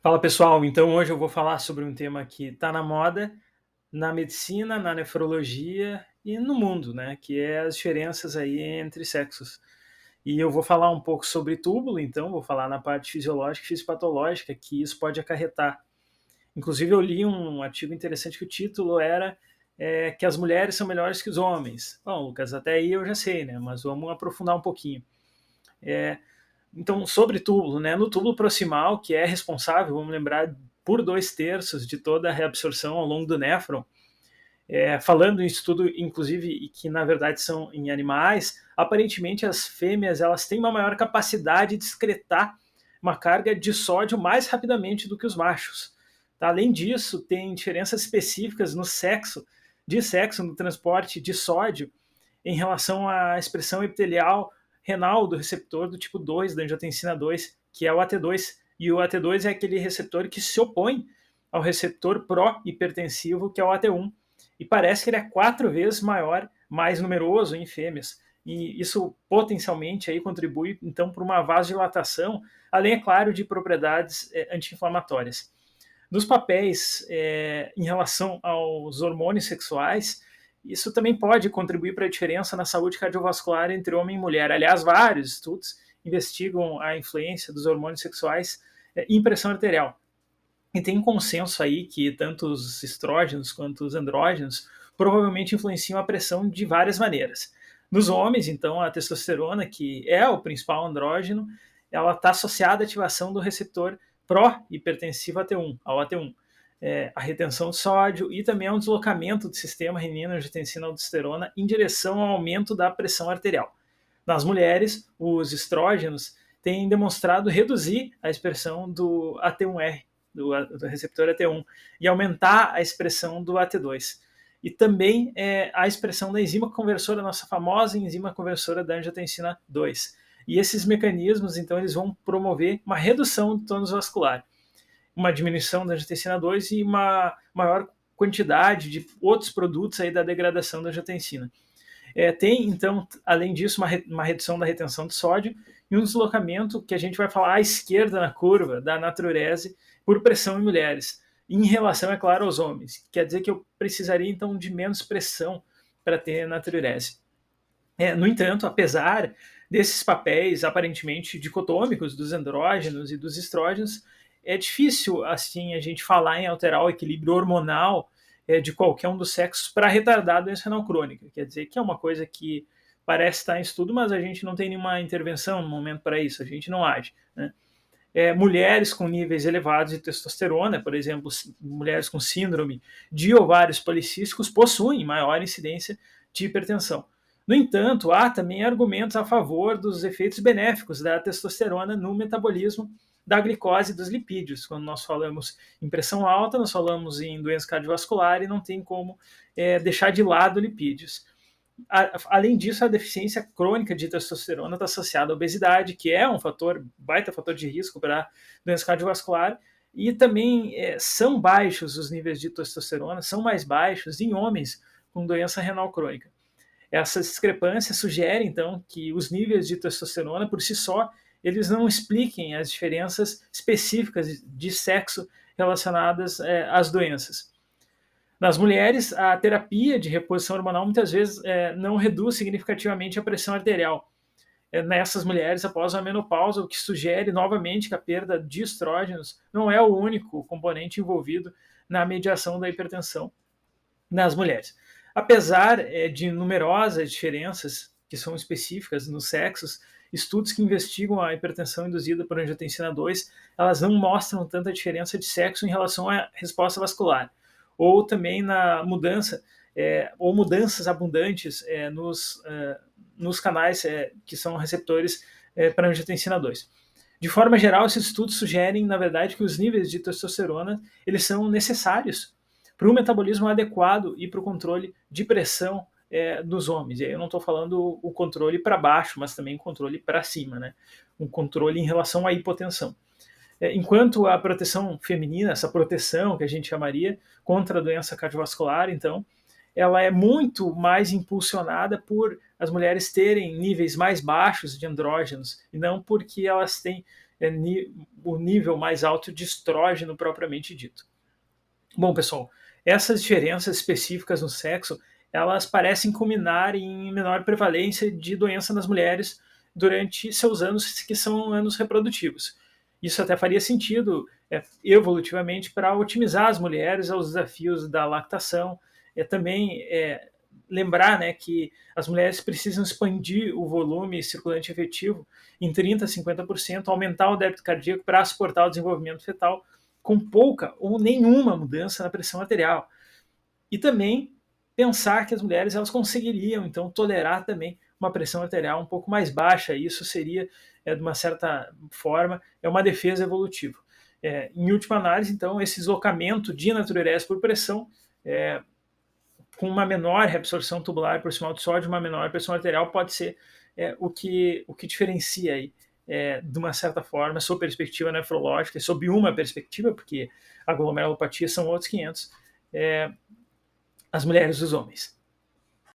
Fala pessoal, então hoje eu vou falar sobre um tema que está na moda, na medicina, na nefrologia e no mundo, né, que é as diferenças aí entre sexos. E eu vou falar um pouco sobre túbulo, então vou falar na parte fisiológica e fisiopatológica que isso pode acarretar. Inclusive eu li um artigo interessante que o título era que as mulheres são melhores que os homens. Bom, Lucas, até aí eu já sei, né, mas vamos aprofundar um pouquinho. Então, sobre túbulo, né? No túbulo proximal, que é responsável, vamos lembrar, por 2/3 de toda a reabsorção ao longo do néfron, falando em estudo, inclusive, e que na verdade são em animais, aparentemente as fêmeas elas têm uma maior capacidade de excretar uma carga de sódio mais rapidamente do que os machos. Tá? Além disso, tem diferenças específicas no sexo, no transporte de sódio, em relação à expressão epitelial renal do receptor do tipo 2 da angiotensina 2, que é o AT2. E o AT2 é aquele receptor que se opõe ao receptor pró-hipertensivo, que é o AT1. E parece que ele é 4 vezes maior, mais numeroso em fêmeas. E isso potencialmente aí contribui, então, para uma vasodilatação, além, é claro, de propriedades anti-inflamatórias. Nos papéis em relação aos hormônios sexuais, isso também pode contribuir para a diferença na saúde cardiovascular entre homem e mulher. Aliás, vários estudos investigam a influência dos hormônios sexuais em pressão arterial. E tem consenso aí que tanto os estrógenos quanto os andrógenos provavelmente influenciam a pressão de várias maneiras. Nos homens, então, a testosterona, que é o principal andrógeno, ela está associada à ativação do receptor pró-hipertensivo AT1, ao AT1. A retenção de sódio e também ao deslocamento do sistema renina-angiotensina-aldosterona em direção ao aumento da pressão arterial. Nas mulheres, os estrógenos têm demonstrado reduzir a expressão do AT1R, do receptor AT1, e aumentar a expressão do AT2. E também a expressão da enzima conversora, nossa famosa enzima conversora da angiotensina 2. E esses mecanismos, então, eles vão promover uma redução do tônus vascular, uma diminuição da angiotensina 2 e uma maior quantidade de outros produtos aí da degradação da angiotensina. Tem, então, além disso, uma redução da retenção de sódio e um deslocamento que a gente vai falar à esquerda na curva da natriurese por pressão em mulheres, em relação, é claro, aos homens. Quer dizer que eu precisaria, então, de menos pressão para ter natriurese. No entanto, apesar desses papéis aparentemente dicotômicos dos andrógenos e dos estrógenos, é difícil assim a gente falar em alterar o equilíbrio hormonal de qualquer um dos sexos para retardar a doença renal crônica. Quer dizer que é uma coisa que parece estar em estudo, mas a gente não tem nenhuma intervenção no momento para isso, a gente não age. Né? Mulheres com níveis elevados de testosterona, por exemplo, mulheres com síndrome de ovários policísticos, possuem maior incidência de hipertensão. No entanto, há também argumentos a favor dos efeitos benéficos da testosterona no metabolismo da glicose e dos lipídios. Quando nós falamos em pressão alta, nós falamos em doença cardiovascular e não tem como deixar de lado lipídios. Além disso, a deficiência crônica de testosterona está associada à obesidade, que é um baita fator de risco para doença cardiovascular, e também são baixos os níveis de testosterona, são mais baixos em homens com doença renal crônica. Essas discrepâncias sugerem, então, que os níveis de testosterona, por si só, eles não expliquem as diferenças específicas de sexo relacionadas às doenças. Nas mulheres, a terapia de reposição hormonal muitas vezes não reduz significativamente a pressão arterial. Nessas mulheres, após a menopausa, o que sugere novamente que a perda de estrógenos não é o único componente envolvido na mediação da hipertensão nas mulheres. Apesar de numerosas diferenças que são específicas nos sexos, estudos que investigam a hipertensão induzida por angiotensina 2, elas não mostram tanta diferença de sexo em relação à resposta vascular, ou também na mudança, ou mudanças abundantes nos canais que são receptores para angiotensina 2. De forma geral, esses estudos sugerem, na verdade, que os níveis de testosterona eles são necessários para um metabolismo adequado e para o controle de pressão dos homens. E aí eu não estou falando o controle para baixo, mas também o controle para cima, né? Um controle em relação à hipotensão. Enquanto a proteção feminina, essa proteção que a gente chamaria contra a doença cardiovascular, então, ela é muito mais impulsionada por as mulheres terem níveis mais baixos de andrógenos, e não porque elas têm o nível mais alto de estrógeno propriamente dito. Bom, pessoal, essas diferenças específicas no sexo, elas parecem culminar em menor prevalência de doença nas mulheres durante seus anos, que são anos reprodutivos. Isso até faria sentido evolutivamente para otimizar as mulheres aos desafios da lactação. Também lembrar, né, que as mulheres precisam expandir o volume circulante efetivo em 30% a 50%, aumentar o débito cardíaco para suportar o desenvolvimento fetal, com pouca ou nenhuma mudança na pressão arterial. E também pensar que as mulheres elas conseguiriam, então, tolerar também uma pressão arterial um pouco mais baixa. Isso seria, de uma certa forma, uma defesa evolutiva. Em última análise, então, esse deslocamento de natriurese por pressão, com uma menor reabsorção tubular proximal de sódio, uma menor pressão arterial, pode ser o que diferencia aí, de uma certa forma, sob perspectiva nefrológica, e sob uma perspectiva, porque a glomerulopatia são outros 500, as mulheres dos homens.